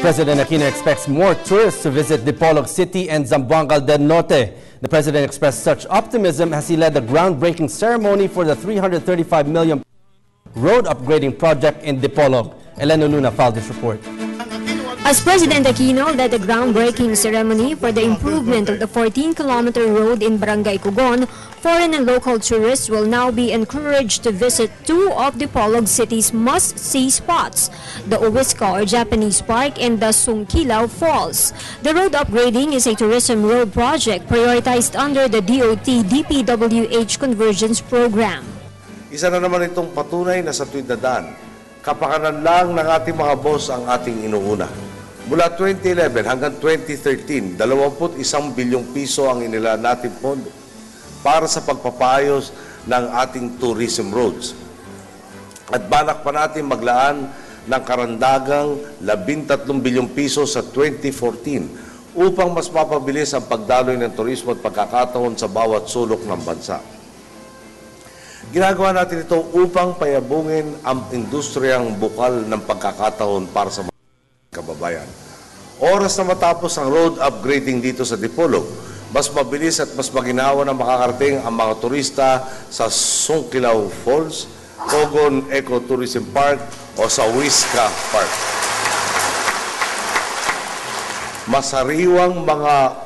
President Aquino expects more tourists to visit Dipolog City and Zamboanga del Norte. The president expressed such optimism as he led the groundbreaking ceremony for the 335 million road upgrading project in Dipolog. Elena Luna filed this report. As President Aquino led the groundbreaking ceremony for the improvement of the 14-kilometer road in Barangay Cugon, foreign and local tourists will now be encouraged to visit two of Dipolog City's must-see spots, the Owiska or Japanese Park and the Sungkilaw Falls. The road upgrading is a tourism road project prioritized under the DOT DPWH Convergence Program. Isa na naman itong patunay na sa tuwid na daan, kapakanan lang ng ating mga boss ang ating inuuna. Mula 2011 hanggang 2013, 21 bilyong piso ang inilaan natin pondo para sa pagpapayos ng ating tourism roads. At balak pa natin maglaan ng karandagang 13 bilyong piso sa 2014 upang mas mapabilis ang pagdaloy ng turismo at pagkakataon sa bawat sulok ng bansa. Ginagawa natin ito upang payabungin ang industriyang bukal ng pagkakataon para sa mga kababayan. Oras na matapos ang road upgrading dito sa Dipolog, mas mabilis at mas maginawa na makakarating ang mga turista sa Sungkilaw Falls, Cogon Ecotourism Park o sa Owiska Park. Masariwang mga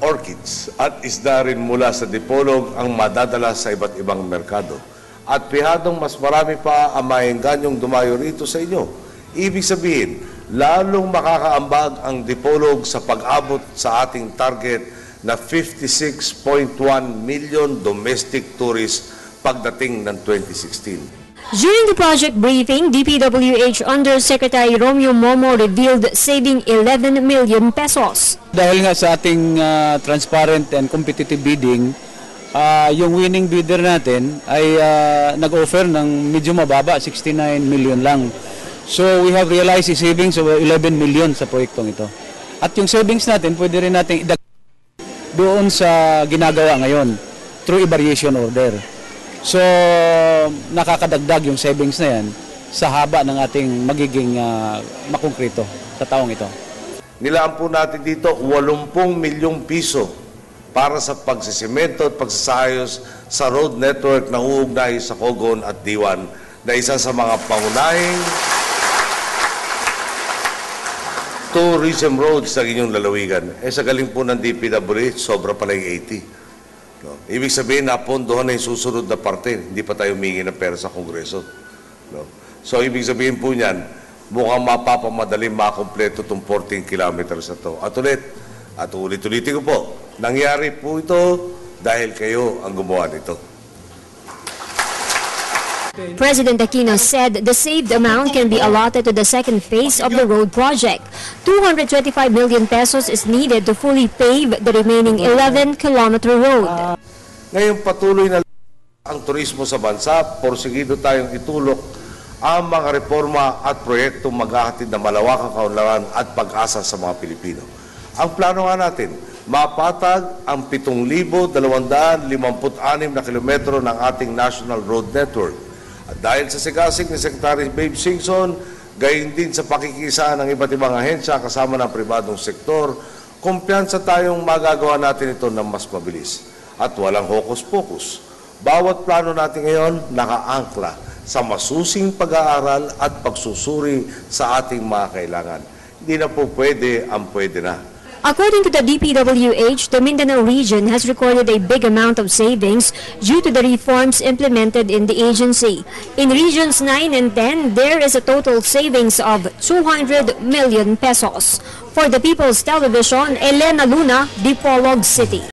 orchids at isda rin mula sa Dipolog ang madadala sa iba't ibang merkado. At pihadong mas marami pa ang maengganyong dumayo rito sa inyo. Ibig sabihin, lalong makakaambag ang Dipolog sa pag-abot sa ating target na 56.1 million domestic tourists pagdating ng 2016. During the project briefing, DPWH Undersecretary Romeo Momo revealed saving 11 million pesos. Dahil nga sa ating transparent and competitive bidding, yung winning bidder natin ay nag-offer ng medyo mababa, 69 million lang. So we have realized a savings of 11 million sa proyektong ito. At yung savings natin, pwede rin natin idagdag doon sa ginagawa ngayon through a variation order. So, nakakadagdag yung savings na yan sa haba ng ating magiging makonkrito sa taong ito. Nilaan po natin dito 80 milyong piso para sa pagsisimento at pagsasayos sa road network na uugnay sa Cogon at Diwan na isa sa mga pangunahing tourism roads sa inyong lalawigan. Sa galing po ng DPWH, sobra pala yung 80. No. Ibig sabihin, napondohan na yung susunod na parte. Hindi pa tayo humingi ng pera sa Kongreso. No. So, ibig sabihin po niyan, mukhang mapapamadaling makompleto itong 14 kilometers na ito. At ulit-ulitin ko po, nangyari po ito dahil kayo ang gumawa nito. President Aquino said the saved amount can be allotted to the second phase of the road project. 225 million pesos is needed to fully pave the remaining 11-kilometer road. Ngayon patuloy na ang turismo sa bansa, porsigido tayong itulok ang mga reforma at proyektong maghahatid na malawakang kaunlaran at pag-asa sa mga Pilipino. Ang plano nga natin, mapatag ang 7,256 na kilometro ng ating National Road Network. At dahil sa sigasig ni Secretary Babe Singson, gayon din sa pakikisa ng iba't ibang ahensya kasama ng pribadong sektor, kumpiyansa tayong magagawa natin ito ng mas mabilis at walang hokus-pokus. Bawat plano natin ngayon nakaangkla sa masusing pag-aaral at pagsusuri sa ating mga kailangan. Hindi na po pwede ang pwede na. According to the DPWH, the Mindanao region has recorded a big amount of savings due to the reforms implemented in the agency. In Regions 9 and 10, there is a total savings of 200 million pesos. For the People's Television, Elena Luna, Dipolog City.